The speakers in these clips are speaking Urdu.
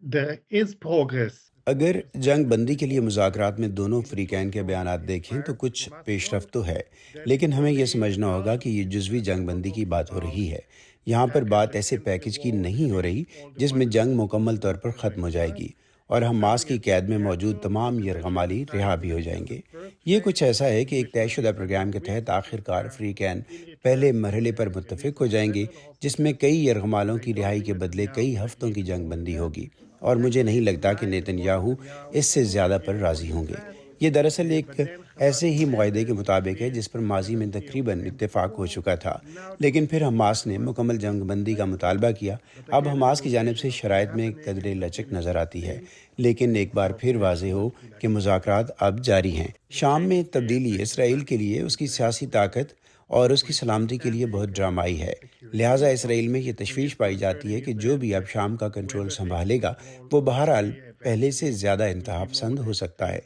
there is progress. اگر جنگ بندی کے لیے مذاکرات میں دونوں فریقین کے بیانات دیکھیں تو کچھ پیش رفت تو ہے، لیکن ہمیں یہ سمجھنا ہوگا کہ یہ جزوی جنگ بندی کی بات ہو رہی ہے۔ یہاں پر بات ایسے پیکج کی نہیں ہو رہی جس میں جنگ مکمل طور پر ختم ہو جائے گی اور حماس کی قید میں موجود تمام یرغمالی رہا بھی ہو جائیں گے۔ یہ کچھ ایسا ہے کہ ایک طے شدہ پروگرام کے تحت آخر کار فریقین پہلے مرحلے پر متفق ہو جائیں گے، جس میں کئی یرغمالوں کی رہائی کے بدلے کئی ہفتوں کی جنگ بندی ہوگی، اور مجھے نہیں لگتا کہ نیتن یاہو اس سے زیادہ پر راضی ہوں گے۔ یہ دراصل ایک ایسے ہی معاہدے کے مطابق ہے جس پر ماضی میں تقریباً اتفاق ہو چکا تھا، لیکن پھر حماس نے مکمل جنگ بندی کا مطالبہ کیا۔ اب حماس کی جانب سے شرائط میں قدرے لچک نظر آتی ہے، لیکن ایک بار پھر واضح ہو کہ مذاکرات اب جاری ہیں۔ شام میں تبدیلی اسرائیل کے لیے اس کی سیاسی طاقت اور اس کی سلامتی کے لیے بہت ڈرامائی ہے، لہٰذا اسرائیل میں یہ تشویش پائی جاتی ہے کہ جو بھی اب شام کا کنٹرول سنبھالے گا وہ بہرحال پہلے سے زیادہ انتہا پسند ہو سکتا ہے۔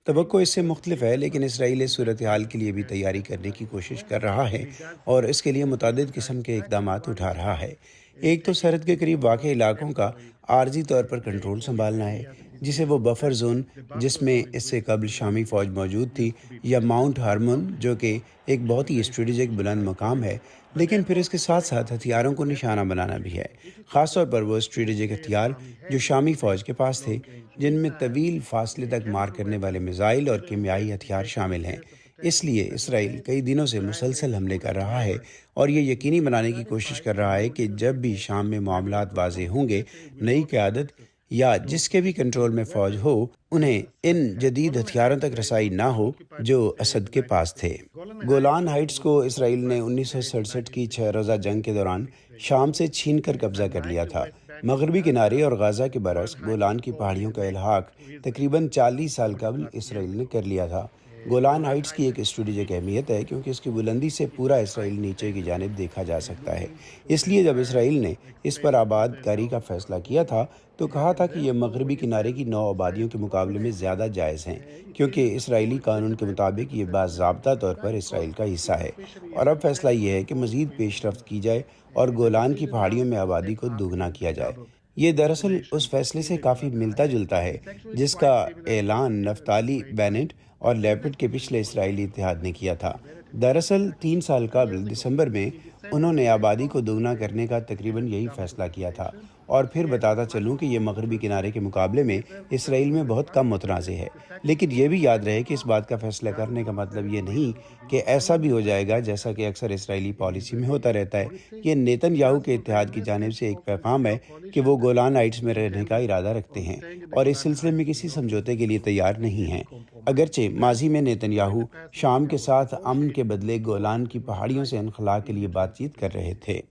توقع اس سے مختلف ہے، لیکن اسرائیل اس صورتحال کے لیے بھی تیاری کرنے کی کوشش کر رہا ہے اور اس کے لیے متعدد قسم کے اقدامات اٹھا رہا ہے۔ ایک تو سرحد کے قریب واقع علاقوں کا عارضی طور پر کنٹرول سنبھالنا ہے، جسے وہ بفر زون جس میں اس سے قبل شامی فوج موجود تھی، یا ماؤنٹ ہارمون جو کہ ایک بہت ہی اسٹریٹجک بلند مقام ہے، لیکن پھر اس کے ساتھ ساتھ ہتھیاروں کو نشانہ بنانا بھی ہے، خاص طور پر وہ اسٹریٹجک ہتھیار جو شامی فوج کے پاس تھے، جن میں طویل فاصلے تک مار کرنے والے میزائل اور کیمیائی ہتھیار شامل ہیں۔ اس لیے اسرائیل کئی دنوں سے مسلسل حملے کر رہا ہے اور یہ یقینی بنانے کی کوشش کر رہا ہے کہ جب بھی شام میں معاملات واضح ہوں گے، نئی قیادت یا جس کے بھی کنٹرول میں فوج ہو، انہیں ان جدید ہتھیاروں تک رسائی نہ ہو جو اسد کے پاس تھے۔ گولان ہائٹس کو اسرائیل نے 1967 کی 6 روزہ جنگ کے دوران شام سے چھین کر قبضہ کر لیا تھا۔ مغربی کنارے اور غزہ کے برعکس گولان کی پہاڑیوں کا الحاق تقریباً 40 سال قبل اسرائیل نے کر لیا تھا۔ گولان ہائٹس کی ایک اسٹریٹجک اہمیت ہے کیونکہ اس کی بلندی سے پورا اسرائیل نیچے کی جانب دیکھا جا سکتا ہے۔ اس لیے جب اسرائیل نے اس پر آباد کاری کا فیصلہ کیا تھا تو کہا تھا کہ یہ مغربی کنارے کی 9 آبادیوں کے مقابلے میں زیادہ جائز ہیں، کیونکہ اسرائیلی قانون کے مطابق یہ باضابطہ طور پر اسرائیل کا حصہ ہے، اور اب فیصلہ یہ ہے کہ مزید پیش رفت کی جائے اور گولان کی پہاڑیوں میں آبادی کو دوگنا کیا جائے۔ یہ دراصل اس فیصلے سے کافی ملتا جلتا ہے جس کا اعلان نفتالی بینٹ اور لیپڈ کے پچھلے اسرائیلی اتحاد نے کیا تھا۔ دراصل 3 سال قبل دسمبر میں انہوں نے آبادی کو دوگنا کرنے کا تقریباً یہی فیصلہ کیا تھا۔ اور پھر بتاتا چلوں کہ یہ مغربی کنارے کے مقابلے میں اسرائیل میں بہت کم متنازع ہے، لیکن یہ بھی یاد رہے کہ اس بات کا فیصلہ کرنے کا مطلب یہ نہیں کہ ایسا بھی ہو جائے گا جیسا کہ اکثر اسرائیلی پالیسی میں ہوتا رہتا ہے۔ یہ نیتن یاہو کے اتحاد کی جانب سے ایک پیغام ہے کہ وہ گولان ہائٹس میں رہنے کا ارادہ رکھتے ہیں اور اس سلسلے میں کسی سمجھوتے کے لیے تیار نہیں ہیں، اگرچہ ماضی میں نیتن یاہو شام کے ساتھ امن کے بدلے گولان کی پہاڑیوں سے انخلاء کے لیے بات چیت کر رہے تھے۔